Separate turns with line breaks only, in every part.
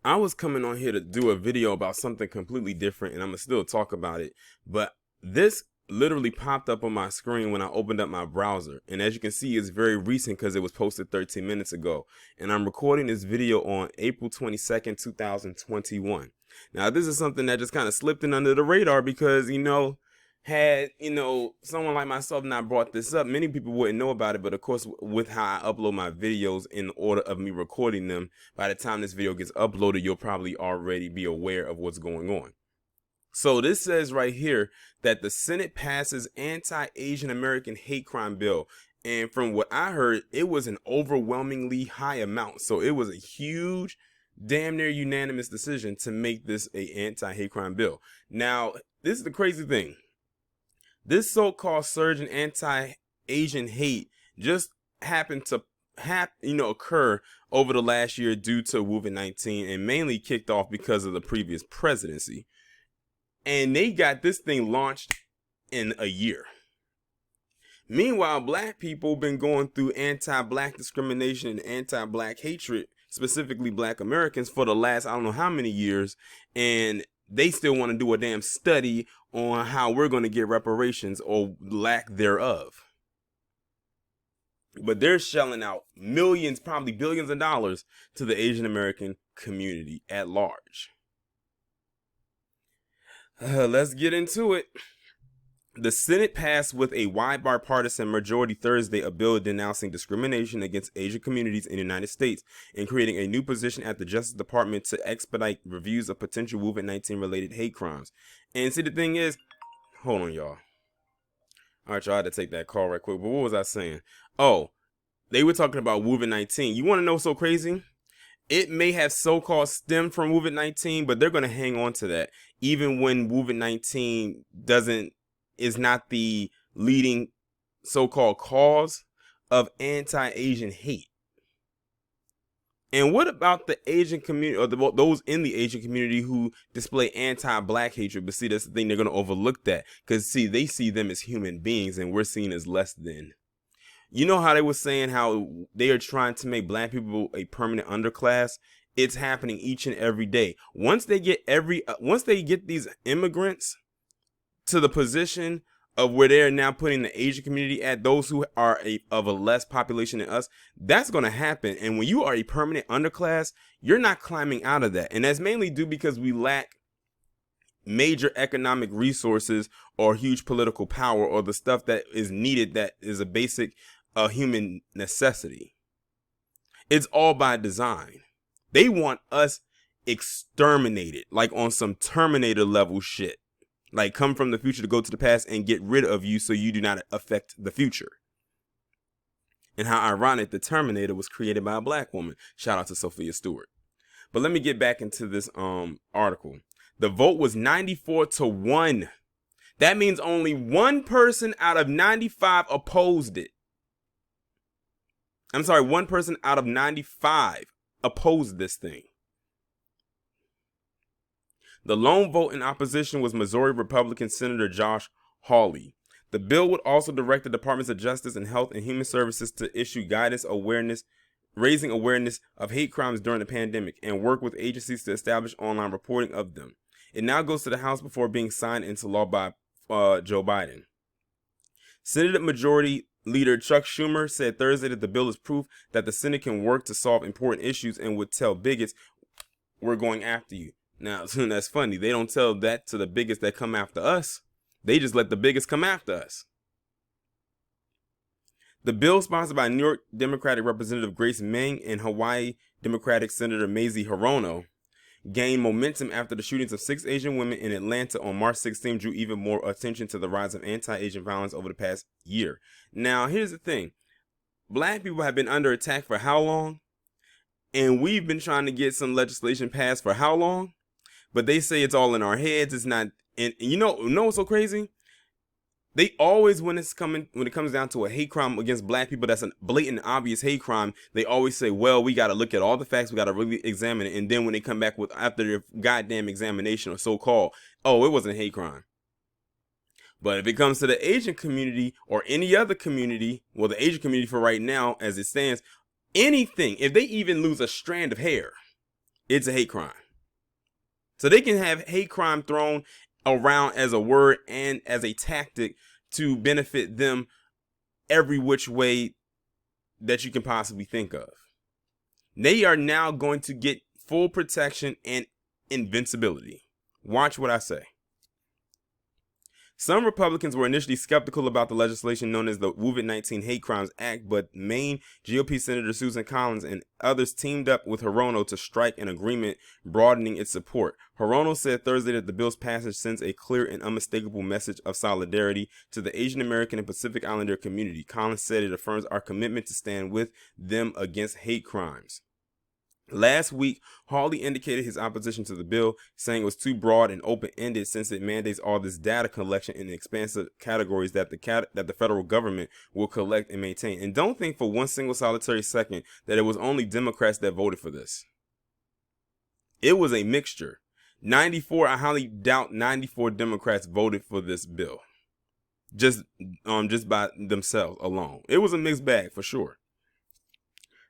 I was coming on here to do a video about something completely different, and I'm gonna still talk about it. But this literally popped up on my screen when I opened up my browser. And as you can see, it's very recent because it was posted 13 minutes ago. And I'm recording this video on April 22nd, 2021. Now, this is something that just kind of slipped in under the radar because, had someone like myself not brought this up, many people wouldn't know about it. But of course, with how I upload my videos in order of me recording them, by the time this video gets uploaded, you'll probably already be aware of what's going on. So this says right here that the Senate passes anti-Asian American hate crime bill, and from what I heard, it was an overwhelmingly high amount. So it was a huge, damn near unanimous decision to make this a anti-hate crime bill. Now, this is the crazy thing. This so-called surge in anti-Asian hate just happened to occur over the last year due to COVID-19, and mainly kicked off because of the previous presidency. And they got this thing launched in a year. Meanwhile, black people been going through anti-black discrimination and anti-black hatred, specifically black Americans, for the last I don't know how many years, and they still want to do a damn study on how we're going to get reparations or lack thereof. But they're shelling out millions, probably billions of dollars to the Asian American community at large. Let's get into it. The Senate passed with a wide bipartisan majority Thursday a bill denouncing discrimination against Asian communities in the United States and creating a new position at the Justice Department to expedite reviews of potential COVID-19 related hate crimes. And see, the thing is, hold on, y'all. All right, y'all, I had to take that call right quick. But what was I saying? Oh, they were talking about COVID-19. You want to know what's so crazy? It may have so-called stemmed from COVID-19, but they're going to hang on to that even when COVID-19 is not the leading so-called cause of anti-Asian hate. And what about the Asian community, or those in the Asian community who display anti-black hatred? But see, that's the thing, they're going to overlook that because, see, they see them as human beings and we're seen as less than. You know how they were saying how they are trying to make black people a permanent underclass? It's happening each and every day. Once they get these immigrants to the position of where they're now putting the Asian community at, those who are of a less population than us, that's going to happen. And when you are a permanent underclass, you're not climbing out of that. And that's mainly due because we lack major economic resources or huge political power or the stuff that is needed that is a basic human necessity. It's all by design. They want us exterminated, like on some Terminator level shit. Like come from the future to go to the past and get rid of you so you do not affect the future. And how ironic, the Terminator was created by a black woman. Shout out to Sophia Stewart. But let me get back into this article. The vote was 94-1. That means only one person out of 95 opposed it. I'm sorry, one person out of 95 opposed this thing. The lone vote in opposition was Missouri Republican Senator Josh Hawley. The bill would also direct the Departments of Justice and Health and Human Services to issue guidance raising awareness of hate crimes during the pandemic and work with agencies to establish online reporting of them. It now goes to the House before being signed into law by Joe Biden. Senate Majority Leader Chuck Schumer said Thursday that the bill is proof that the Senate can work to solve important issues and would tell bigots, "We're going after you." Now, that's funny. They don't tell that to the bigots that come after us. They just let the bigots come after us. The bill, sponsored by New York Democratic Representative Grace Meng and Hawaii Democratic Senator Mazie Hirono, gained momentum after the shootings of 6 Asian women in Atlanta on March 16 drew even more attention to the rise of anti-Asian violence over the past year. Now, here's the thing. Black people have been under attack for how long? And we've been trying to get some legislation passed for how long? But they say it's all in our heads. It's not. And you know what's so crazy? They always, when it comes down to a hate crime against black people, that's a blatant, obvious hate crime, they always say, well, we got to look at all the facts, we got to really examine it. And then when they come back after their goddamn examination or so-called, oh, it wasn't a hate crime. But if it comes to the Asian community or any other community, well, the Asian community for right now, as it stands, anything, if they even lose a strand of hair, it's a hate crime. So they can have hate crime thrown around as a word and as a tactic to benefit them every which way that you can possibly think of. They are now going to get full protection and invincibility. Watch what I say. Some Republicans were initially skeptical about the legislation known as the COVID-19 Hate Crimes Act, but Maine GOP Senator Susan Collins and others teamed up with Hirono to strike an agreement broadening its support. Hirono said Thursday that the bill's passage sends a clear and unmistakable message of solidarity to the Asian American and Pacific Islander community. Collins said it affirms our commitment to stand with them against hate crimes. Last week, Hawley indicated his opposition to the bill, saying it was too broad and open-ended since it mandates all this data collection in expansive categories that the federal government will collect and maintain. And don't think for one single solitary second that it was only Democrats that voted for this. It was a mixture. I highly doubt 94 Democrats voted for this bill. Just by themselves alone. It was a mixed bag for sure.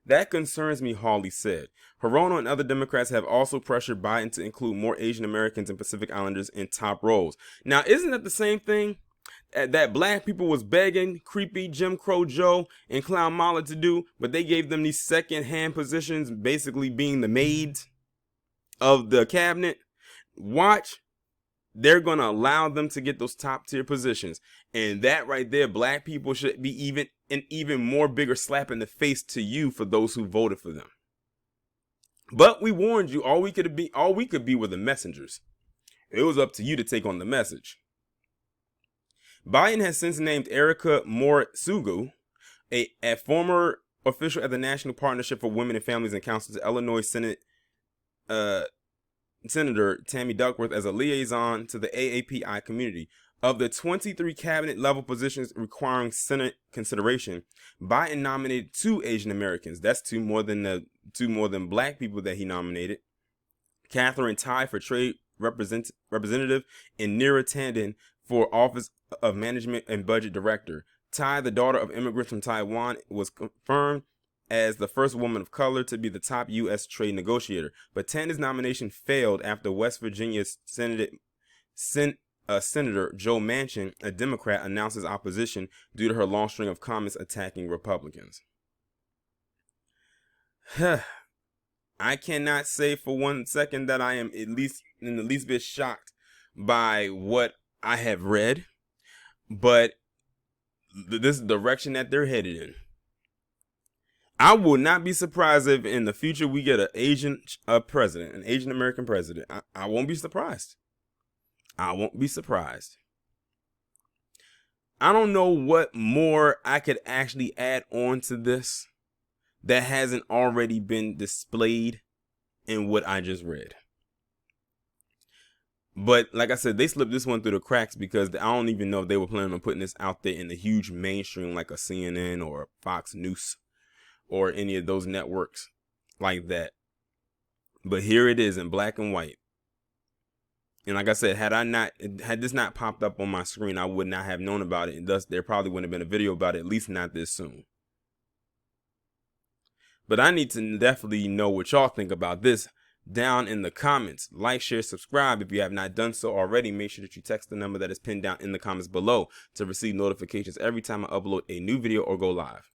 That concerns me, Hawley said. Hirono and other Democrats have also pressured Biden to include more Asian Americans and Pacific Islanders in top roles. Now, isn't that the same thing that black people was begging creepy Jim Crow Joe and Clown Mala to do, but they gave them these second-hand positions, basically being the maids of the cabinet? Watch. They're going to allow them to get those top tier positions. And that right there, black people should be even more bigger slap in the face to you for those who voted for them. But we warned you, all we could be were the messengers. It was up to you to take on the message. Biden has since named Erica Moore-Sugu, a former official at the National Partnership for Women and Families and Counsel to Illinois Senator Tammy Duckworth as a liaison to the AAPI community. Of the 23 cabinet level positions requiring Senate consideration, Biden nominated 2 Asian Americans. That's two more than black people that he nominated. Catherine Tai for Trade Representative and Neera Tanden for Office of Management and Budget Director. Tai, the daughter of immigrants from Taiwan, was confirmed as the first woman of color to be the top U.S. trade negotiator. But Tanden's nomination failed after West Virginia Senator Joe Manchin, a Democrat, announced his opposition due to her long string of comments attacking Republicans. I cannot say for one second that I am in the least bit shocked by what I have read, but this direction that they're headed in. I will not be surprised if in the future we get an Asian president, an Asian American president. I won't be surprised. I won't be surprised. I don't know what more I could actually add on to this that hasn't already been displayed in what I just read. But like I said, they slipped this one through the cracks because I don't even know if they were planning on putting this out there in the huge mainstream like a CNN or a Fox News or any of those networks like that. But here it is in black and white. And like I said, had this not popped up on my screen, I would not have known about it. And thus, there probably wouldn't have been a video about it, at least not this soon. But I need to definitely know what y'all think about this down in the comments. Like, share, subscribe. If you have not done so already, make sure that you text the number that is pinned down in the comments below to receive notifications every time I upload a new video or go live.